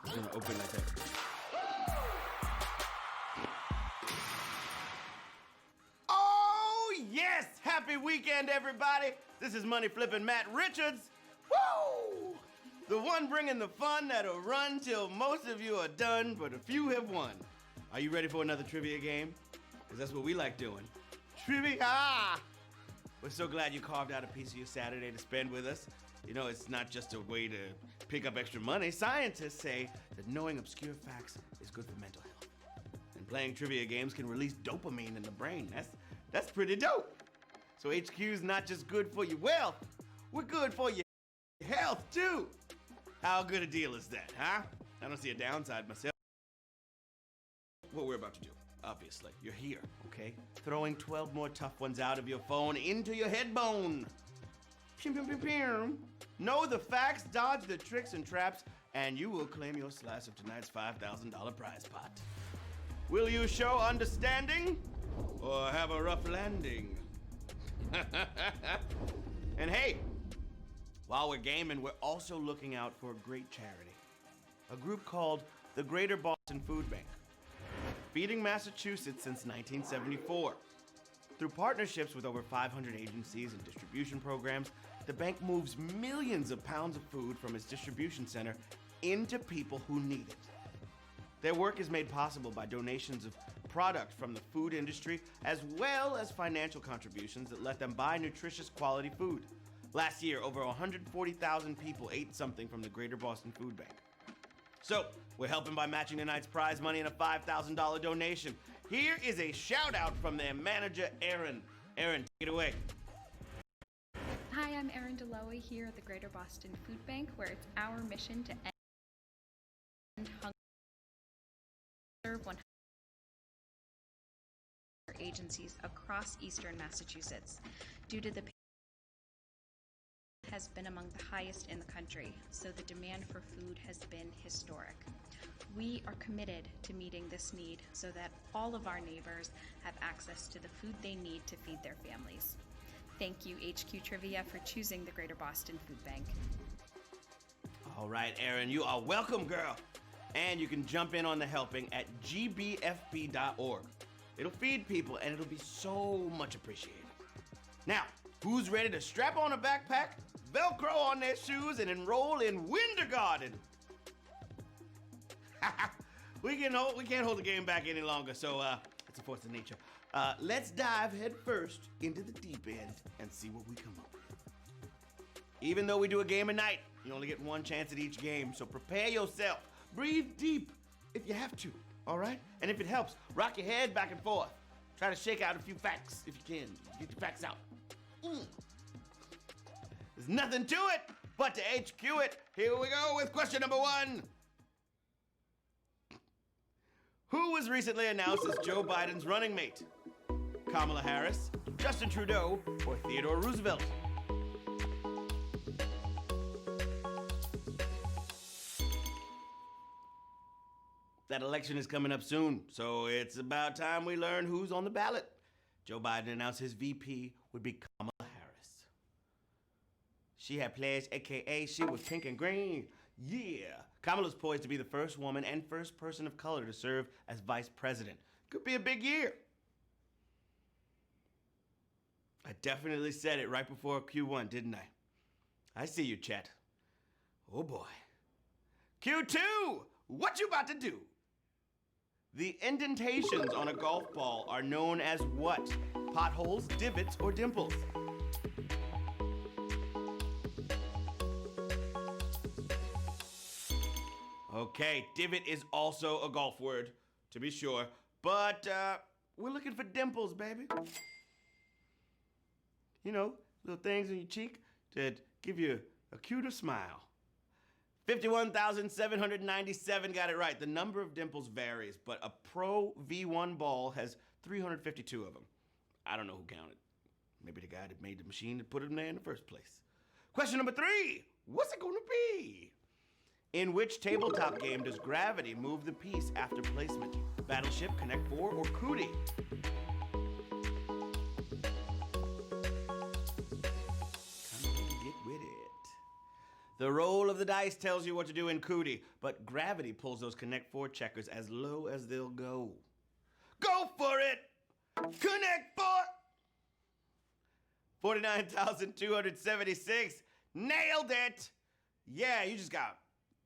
It's gonna open like that. Oh, yes! Happy weekend, everybody! This is Money Flippin' Matt Richards. Woo! The one bringing the fun that'll run till most of you are done, but a few have won. Are you ready for another trivia game? Because that's what we like doing. Trivia! We're so glad you carved out a piece of your Saturday to spend with us. You know, it's not just a way to pick up extra money. Scientists say that knowing obscure facts is good for mental health. And playing trivia games can release dopamine in the brain. That's pretty dope. So HQ's not just good for your wealth, we're good for your health too. How good a deal is that, huh? I don't see a downside myself. What we're about to do, obviously, you're here, okay? Throwing 12 more tough ones out of your phone into your head bone. Pew, pew, pew, pew. Know the facts, dodge the tricks and traps, and you will claim your slice of tonight's $5,000 prize pot. Will you show understanding or have a rough landing? And hey, while we're gaming, we're also looking out for a great charity. A group called the Greater Boston Food Bank, feeding Massachusetts since 1974. Through partnerships with over 500 agencies and distribution programs, the bank moves millions of pounds of food from its distribution center into people who need it. Their work is made possible by donations of product from the food industry, as well as financial contributions that let them buy nutritious quality food. Last year, over 140,000 people ate something from the Greater Boston Food Bank. So, we're helping by matching tonight's prize money in a $5,000 donation. Here is a shout out from their manager, Erin. Erin, take it away. Hi, I'm Erin DeLoe here at the Greater Boston Food Bank, where it's our mission to end hunger, serve 100 agencies across eastern Massachusetts. Due to the has been among the highest in the country, so the demand for food has been historic. We are committed to meeting this need so that all of our neighbors have access to the food they need to feed their families. Thank you, HQ Trivia, for choosing the Greater Boston Food Bank. All right, Erin, you are welcome, girl. And you can jump in on the helping at gbfp.org. It'll feed people, and it'll be so much appreciated. Now, who's ready to strap on a backpack, Velcro on their shoes, and enroll in Wintergarten? We can't hold the game back any longer, so it's a force of nature. Let's dive head first into the deep end and see what we come up with. Even though we do a game a night, you only get one chance at each game, so prepare yourself. Breathe deep if you have to, all right? And if it helps, rock your head back and forth. Try to shake out a few facts if you can. Get your facts out. There's nothing to it but to HQ it. Here we go with question number 1. Who was recently announced as Joe Biden's running mate? Kamala Harris, Justin Trudeau, or Theodore Roosevelt? That election is coming up soon, so it's about time we learn who's on the ballot. Joe Biden announced his VP would be Kamala Harris. She had pledged, aka she was pink and green. Yeah. Kamala's poised to be the first woman and first person of color to serve as vice president. Could be a big year. I definitely said it right before Q1, didn't I? I see you, chat. Oh boy. Q2, what you about to do? The indentations on a golf ball are known as what? Potholes, divots, or dimples? Okay, divot is also a golf word, to be sure, but we're looking for dimples, baby. You know, little things on your cheek that give you a cuter smile. 51,797 got it right. The number of dimples varies, but a Pro V1 ball has 352 of them. I don't know who counted. Maybe the guy that made the machine that put them there in the first place. Question number 3. What's it gonna be? In which tabletop game does gravity move the piece after placement? Battleship, Connect 4, or Cootie? Come on, get with it. The roll of the dice tells you what to do in Cootie, but gravity pulls those Connect 4 checkers as low as they'll go. Go for it! Connect 4! 49,276. Nailed it! Yeah, you just got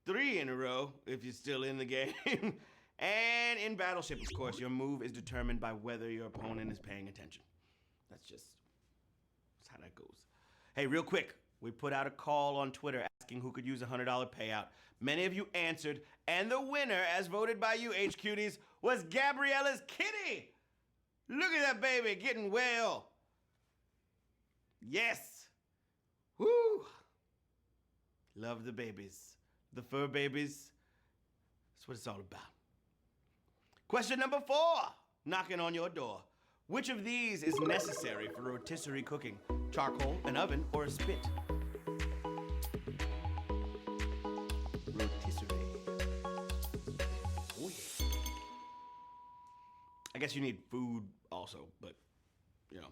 3 in a row if you're still in the game. And in Battleship, of course, your move is determined by whether your opponent is paying attention. That's how that goes. Hey, real quick, we put out a call on Twitter asking who could use a $100 payout. Many of you answered, and the winner, as voted by you, H-Cuties, was Gabriella's kitty. Look at that baby getting well. Yes. Woo. Love the babies. The fur babies. That's what it's all about. Question number 4, knocking on your door. Which of these is necessary for rotisserie cooking? Charcoal, an oven, or a spit? Rotisserie. Oh yeah. I guess you need food also, but, you know,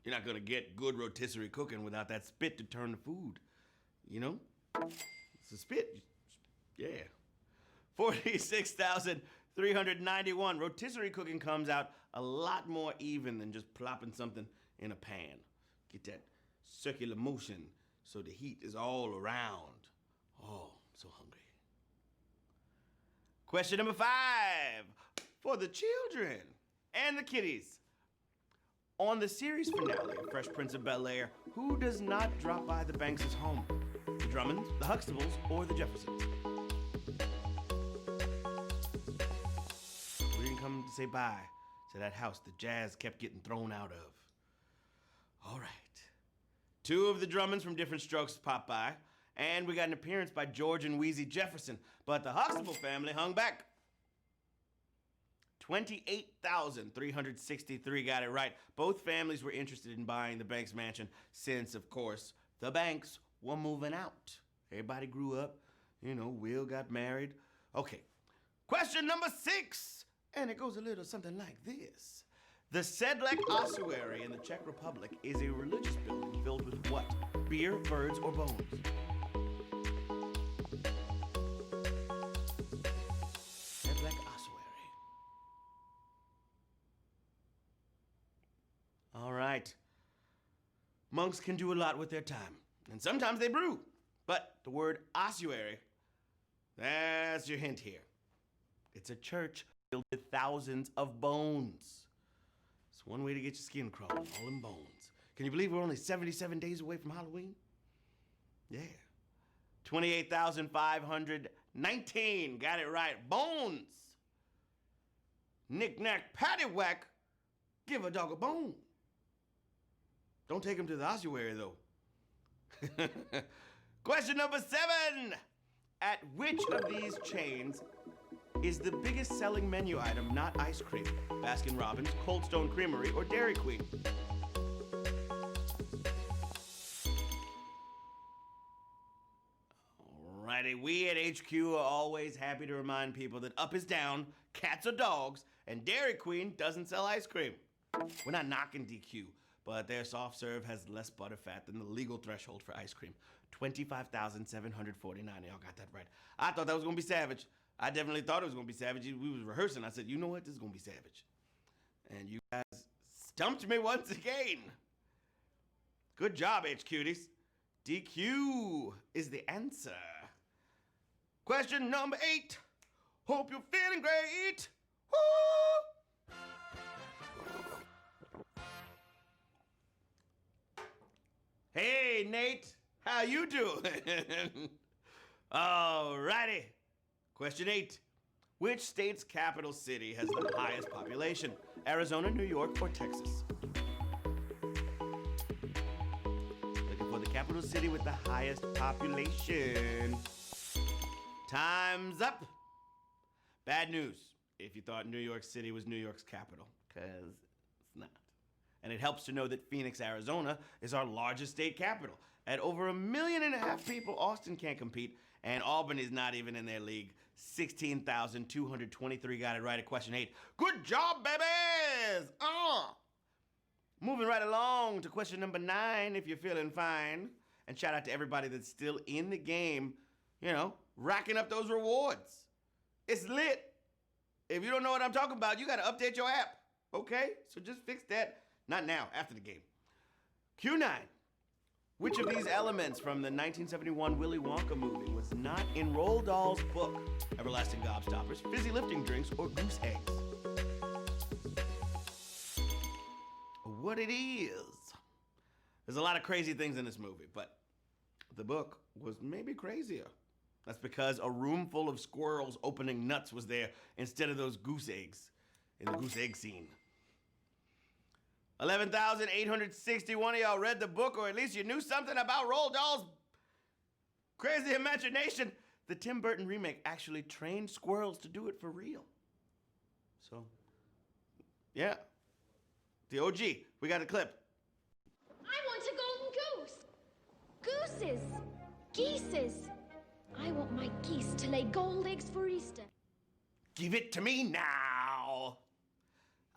you're not gonna get good rotisserie cooking without that spit to turn the food. You know? It's a spit. Yeah. 46,391. Rotisserie cooking comes out a lot more even than just plopping something in a pan. Get that circular motion so the heat is all around. Oh, I'm so hungry. Question number 5 for the children and the kiddies. On the series finale of Fresh Prince of Bel-Air, who does not drop by the Banks' home? The Drummonds, the Huxtables, or the Jeffersons? We didn't come to say bye to that house the Jazz kept getting thrown out of. All right. 2 of the Drummonds from Different Strokes pop by, and we got an appearance by George and Wheezy Jefferson, but the Huxtable family hung back. 28,363 got it right. Both families were interested in buying the Banks mansion since, of course, the Banks were moving out. Everybody grew up. You know, Will got married. Okay. Question number 6. And it goes a little something like this. The Sedlec Ossuary in the Czech Republic is a religious building filled with what? Beer, birds, or bones? Sedlec Ossuary. All right. Monks can do a lot with their time, and sometimes they brew. But the word ossuary, that's your hint here. It's a church filled with thousands of bones. It's one way to get your skin crawling, all in bones. Can you believe we're only 77 days away from Halloween? Yeah. 28,519. Got it right. Bones. Knick-knack, paddywhack. Give a dog a bone. Don't take him to the ossuary, though. Question number 7. At which of these chains is the biggest selling menu item not ice cream? Baskin Robbins, Cold Stone Creamery, or Dairy Queen? Alrighty, we at HQ are always happy to remind people that up is down, cats are dogs, and Dairy Queen doesn't sell ice cream. We're not knocking DQ, but their soft serve has less butterfat than the legal threshold for ice cream. 25,749. Y'all got that right. I thought that was gonna be savage. I definitely thought it was gonna be savage. We was rehearsing. I said, you know what? This is gonna be savage. And you guys stumped me once again. Good job, H-Cuties. DQ is the answer. Question number 8. Hope you're feeling great. Woo! Hey, Nate. How you doing? Alrighty. Question 8. Which state's capital city has the highest population? Arizona, New York, or Texas? Looking for the capital city with the highest population. Time's up. Bad news if you thought New York City was New York's capital, because it's not. And it helps to know that Phoenix, Arizona is our largest state capital. At over 1.5 million people, Austin can't compete, and Albany's not even in their league. 16,223 got it right at question 8. Good job, babies! Moving right along to question number 9, if you're feeling fine. And shout out to everybody that's still in the game, you know, racking up those rewards. It's lit. If you don't know what I'm talking about, you got to update your app, okay? So just fix that. Not now, after the game. Q9. Which of these elements from the 1971 Willy Wonka movie was not in Roald Dahl's book? Everlasting Gobstoppers, fizzy lifting drinks, or goose eggs? What it is. There's a lot of crazy things in this movie, but the book was maybe crazier. That's because a room full of squirrels opening nuts was there instead of those goose eggs in the goose egg scene. 11,861 of y'all read the book, or at least you knew something about Roald Dahl's crazy imagination. The Tim Burton remake actually trained squirrels to do it for real. So, yeah. The OG, we got a clip. I want a golden goose. Gooses. Geeses. I want my geese to lay gold eggs for Easter. Give it to me now.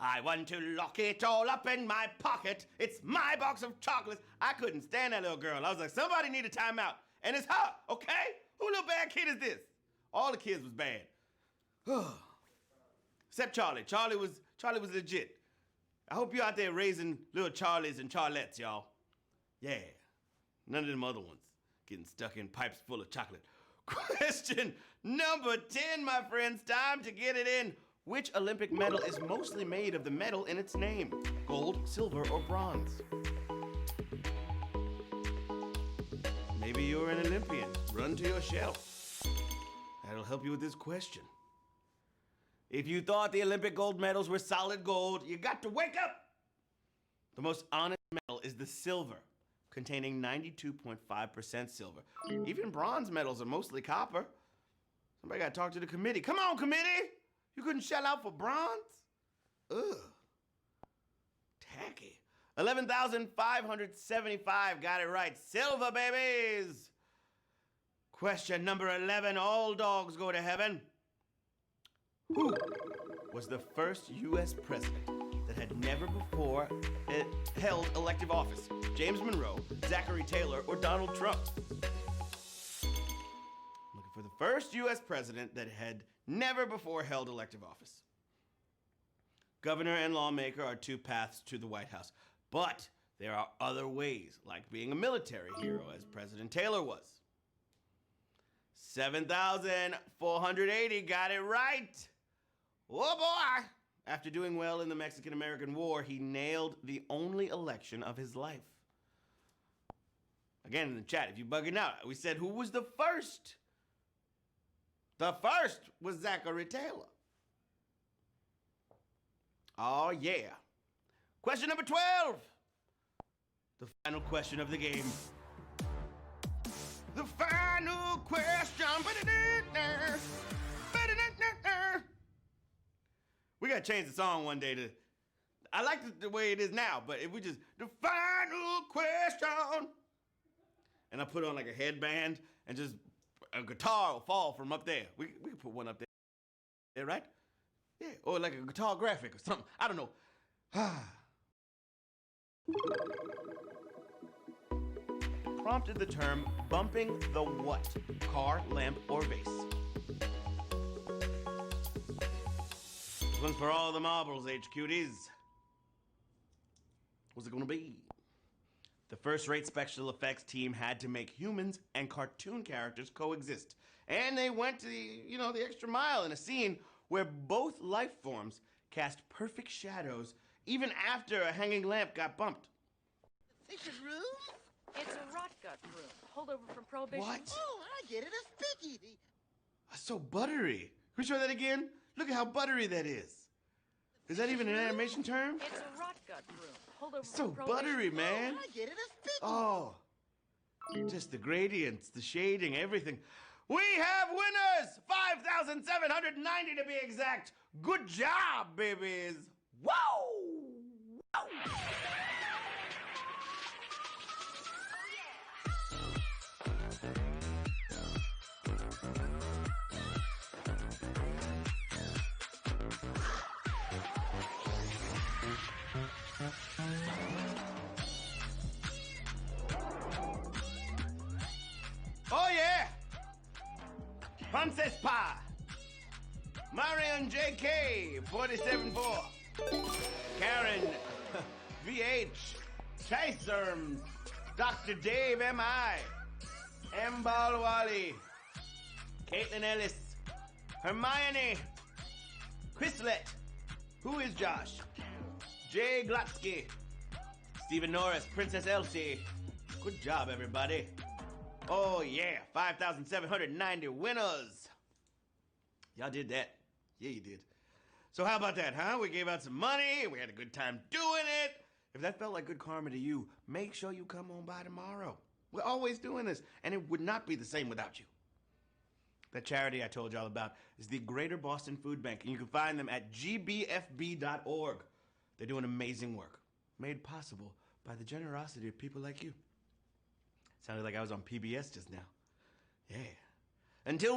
I want to lock it all up in my pocket. It's my box of chocolates. I couldn't stand that little girl. I was like, somebody need a timeout. And it's her, okay? Who little bad kid is this? All the kids was bad. Except Charlie. Charlie was legit. I hope you out there raising little Charlies and Charlettes, y'all. Yeah. None of them other ones getting stuck in pipes full of chocolate. Question number 10, my friends. Time to get it in. Which Olympic medal is mostly made of the metal in its name? Gold, silver, or bronze? Maybe you're an Olympian. Run to your shelf. That'll help you with this question. If you thought the Olympic gold medals were solid gold, you got to wake up! The most honest metal is the silver, containing 92.5% silver. Even bronze medals are mostly copper. Somebody got to talk to the committee. Come on, committee! You couldn't shell out for bronze? Ugh. Tacky. 11,575 got it right. Silver, babies! Question number 11. All dogs go to heaven. Who was the first U.S. president that had never before held elective office? James Monroe, Zachary Taylor, or Donald Trump? Looking for the first U.S. president that had never before held elective office. Governor and lawmaker are two paths to the White House, but there are other ways, like being a military hero, as President Taylor was. 7,480 got it right. Oh boy! After doing well in the Mexican-American War, he nailed the only election of his life. Again, in the chat, if you're bugging out, we said who was the first? The first was Zachary Taylor. Oh yeah. Question number 12. The final question of the game. The final question. We gotta change the song one day to. I like the way it is now, but if we just the final question, and I put on like a headband and just a guitar will fall from up there. We can put one up there. Yeah, right? Yeah, or like a guitar graphic or something. I don't know. Prompted the term bumping the what? Car, lamp, or vase? This one's for all the marbles, HQTs. What's it gonna be? The first-rate special effects team had to make humans and cartoon characters coexist. And they went to the extra mile in a scene where both life forms cast perfect shadows even after a hanging lamp got bumped. Fisher's room? It's a rot gut room. Holdover from Prohibition. What? Oh, I get it. A speakeasy. That's so buttery. Can we show that again? Look at how buttery that is. Is that even an animation term? It's a rot gut room. Holdover It's so from Prohibition. buttery, man. Oh, I get it. A speakeasy. Oh, just the gradients, the shading, everything. We have winners! 5,790 to be exact. Good job, babies. Whoa! Whoa! Princess Pa. Marion J.K., 47-4. Karen V.H. Tyserm. Dr. Dave M.I. Embal Wally. Caitlin Ellis. Hermione. Quislet. Who is Josh? Jay Glotsky. Stephen Norris. Princess Elsie. Good job, everybody. Oh, yeah. 5,790 winners. Y'all did that. Yeah, you did. So how about that, huh? We gave out some money. We had a good time doing it. If that felt like good karma to you, make sure you come on by tomorrow. We're always doing this, and it would not be the same without you. That charity I told y'all about is the Greater Boston Food Bank, and you can find them at gbfb.org. They're doing amazing work, made possible by the generosity of people like you. Sounded like I was on PBS just now. Yeah. Until